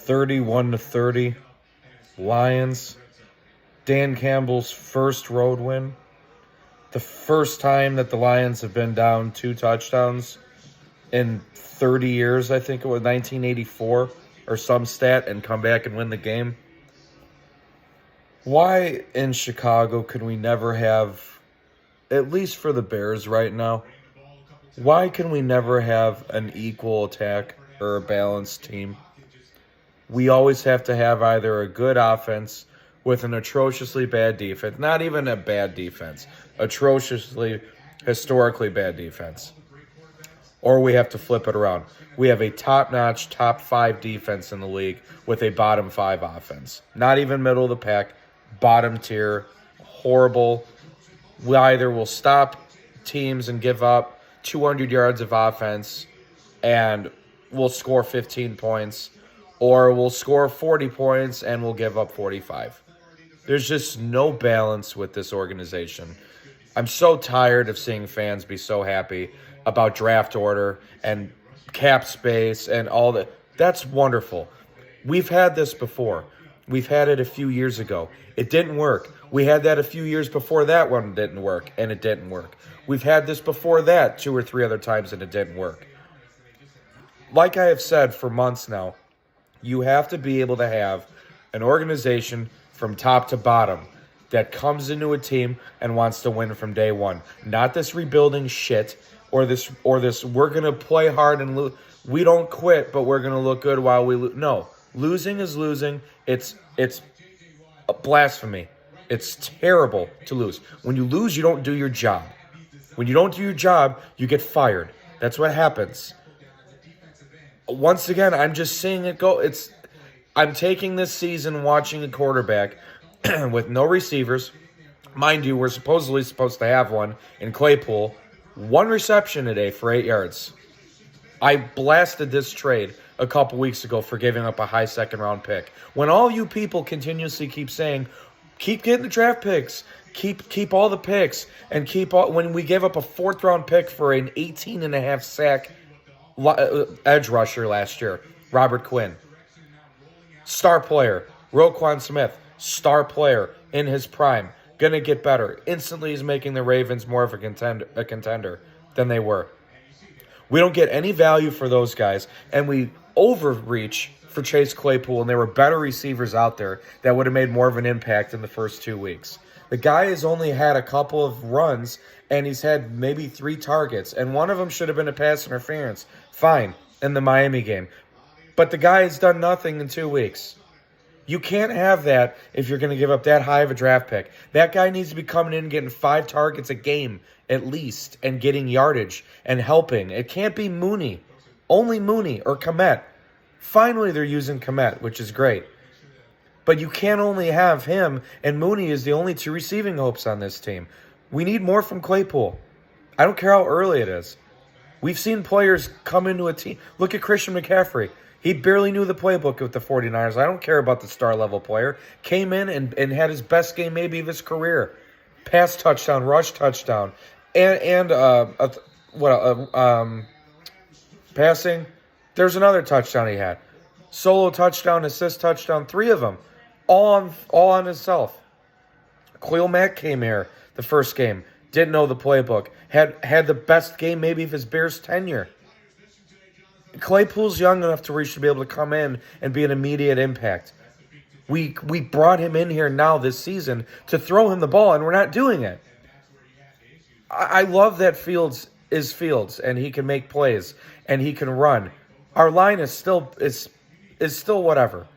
31-30. Lions. Dan Campbell's first road win. The first time that the Lions have been down 2 touchdowns in 30 years, I think it was 1984 or some stat, and come back and win the game. Why in Chicago could we never have, at least for the Bears right now, why can we never have an equal attack or a balanced team? We always have to have either a good offense with an atrociously bad defense, not even a bad defense, atrociously, historically bad defense. Or we have to flip it around. We have a top-notch, top 5 defense in the league with a bottom 5 offense. Not even middle of the pack, bottom tier, horrible. We either will stop teams and give up 200 yards of offense and we'll score 15 points, or we'll score 40 points and we'll give up 45. There's just no balance with this organization. I'm so tired of seeing fans be so happy about draft order and cap space and all that. That's wonderful. We've had this before. We've had it a few years ago. It didn't work. We had that a few years before that one didn't work, and it didn't work. We've had this before that 2 or 3 other times, and it didn't work. Like I have said for months now, you have to be able to have an organization from top to bottom that comes into a team and wants to win from day one. Not this rebuilding shit or this we're going to play hard and lose. We don't quit, but we're going to look good while we lose. No, losing is losing. It's a blasphemy. It's terrible to lose. When you lose, you don't do your job. When you don't do your job, you get fired. That's what happens. Once again, I'm just seeing it go. I'm taking this season watching a quarterback with no receivers. Mind you, we're supposed to have one in Claypool. 1 reception today for 8 yards. I blasted this trade a couple weeks ago for giving up a high second-round pick. When all you people continuously keep saying, keep getting the draft picks, keep all the picks, and when we gave up a 4th-round pick for an 18.5 sack edge rusher last year, Robert Quinn. Star player. Roquan Smith, star player in his prime. Going to get better. Instantly he's making the Ravens more of a contender than they were. We don't get any value for those guys, and we overreach for Chase Claypool, and there were better receivers out there that would have made more of an impact in the first 2 weeks. The guy has only had a couple of runs, and he's had maybe 3 targets, and one of them should have been a pass interference. Fine, in the Miami game. But the guy has done nothing in 2 weeks. You can't have that if you're going to give up that high of a draft pick. That guy needs to be coming in and getting 5 targets a game at least and getting yardage and helping. It can't be Mooney. Only Mooney or Kmet. Finally, they're using Kmet, which is great. But you can't only have him, and Mooney is the only 2 receiving hopes on this team. We need more from Claypool. I don't care how early it is. We've seen players come into a team. Look at Christian McCaffrey. He barely knew the playbook with the 49ers. I don't care about the star-level player. Came in and had his best game maybe of his career. Pass touchdown, rush touchdown, and passing. There's another touchdown he had. Solo touchdown, assist touchdown, 3 of them. All on himself. Khalil Mack came here the first game. Didn't know the playbook. Had the best game maybe of his Bears tenure. Claypool's young enough to where he should be able to come in and be an immediate impact. We brought him in here now this season to throw him the ball, and we're not doing it. I love that Fields is Fields, and he can make plays, and he can run. Our line is still whatever.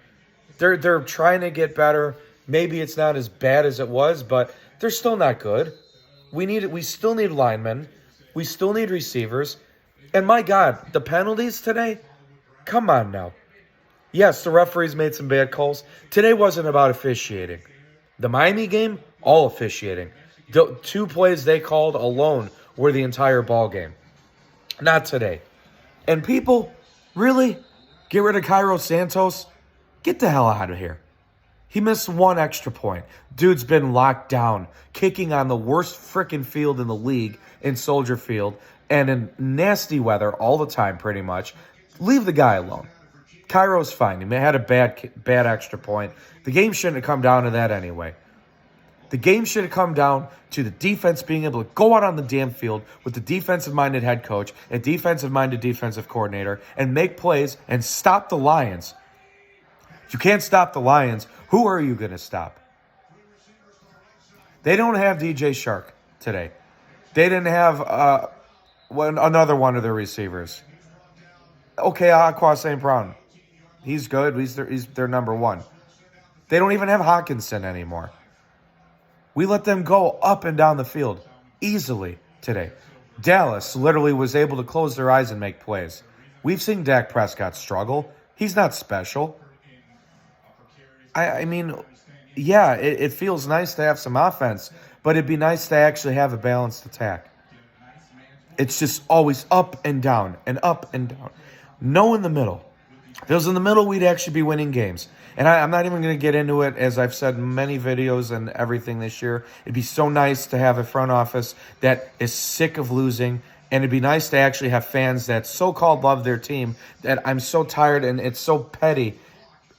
They're trying to get better. Maybe it's not as bad as it was, but they're still not good. We still need linemen. We still need receivers. And my God, the penalties today? Come on now. Yes, the referees made some bad calls. Today wasn't about officiating. The Miami game, all officiating. The 2 plays they called alone were the entire ball game. Not today. And people, really? Get rid of Cairo Santos? Get the hell out of here. He missed 1 extra point. Dude's been locked down, kicking on the worst frickin' field in the league in Soldier Field, and in nasty weather all the time pretty much. Leave the guy alone. Cairo's fine. He had a bad extra point. The game shouldn't have come down to that anyway. The game should have come down to the defense being able to go out on the damn field with the defensive-minded head coach and defensive-minded defensive coordinator and make plays and stop the Lions. If you can't stop the Lions, who are you going to stop? They don't have DJ Shark today. They didn't have another one of their receivers. Okay, Aqua St. Brown. He's good. He's their number one. They don't even have Hawkinson anymore. We let them go up and down the field easily today. Dallas literally was able to close their eyes and make plays. We've seen Dak Prescott struggle. He's not special. I mean, yeah, it feels nice to have some offense, but it'd be nice to actually have a balanced attack. It's just always up and down and up and down. No in the middle. If it was in the middle, we'd actually be winning games. And I'm not even going to get into it, as I've said in many videos and everything this year. It'd be so nice to have a front office that is sick of losing. And it'd be nice to actually have fans that so-called love their team, that I'm so tired and it's so petty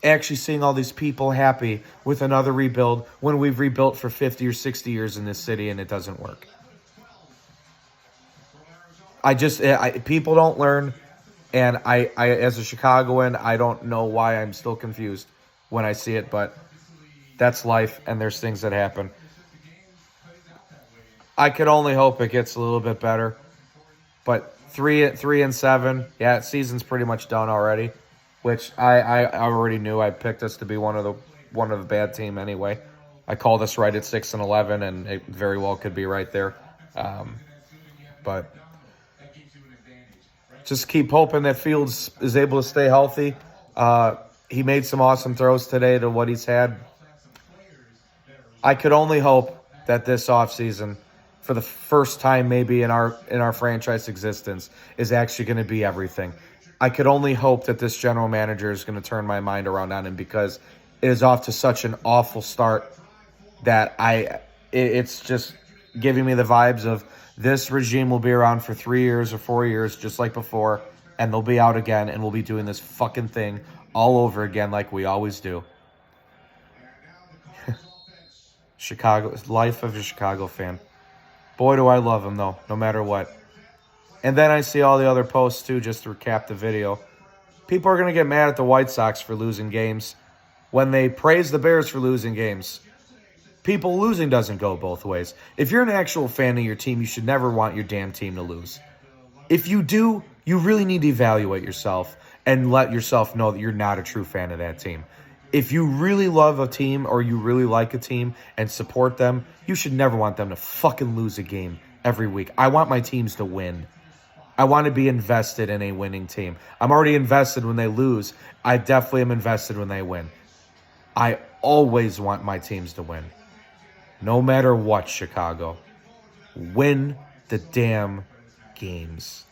actually seeing all these people happy with another rebuild when we've rebuilt for 50 or 60 years in this city and it doesn't work. People don't learn. And I, as a Chicagoan, I don't know why I'm still confused when I see it, but that's life, and there's things that happen. I could only hope it gets a little bit better, but 3-7, yeah, season's pretty much done already, which I already knew. I picked us to be one of the bad team anyway. I called us right at 6-11, and it very well could be right there, but. Just keep hoping that Fields is able to stay healthy. He made some awesome throws today to what he's had. I could only hope that this offseason, for the first time maybe in our franchise existence, is actually going to be everything. I could only hope that this general manager is going to turn my mind around on him, because it is off to such an awful start that it's just giving me the vibes of this regime will be around for 3 years or 4 years, just like before, and they'll be out again, and we'll be doing this fucking thing all over again like we always do. Chicago, life of a Chicago fan. Boy, do I love him, though, no matter what. And then I see all the other posts, too, just to recap the video. People are going to get mad at the White Sox for losing games when they praise the Bears for losing games. People, losing doesn't go both ways. If you're an actual fan of your team, you should never want your damn team to lose. If you do, you really need to evaluate yourself and let yourself know that you're not a true fan of that team. If you really love a team or you really like a team and support them, you should never want them to fucking lose a game every week. I want my teams to win. I want to be invested in a winning team. I'm already invested when they lose. I definitely am invested when they win. I always want my teams to win. No matter what, Chicago. Win the damn games.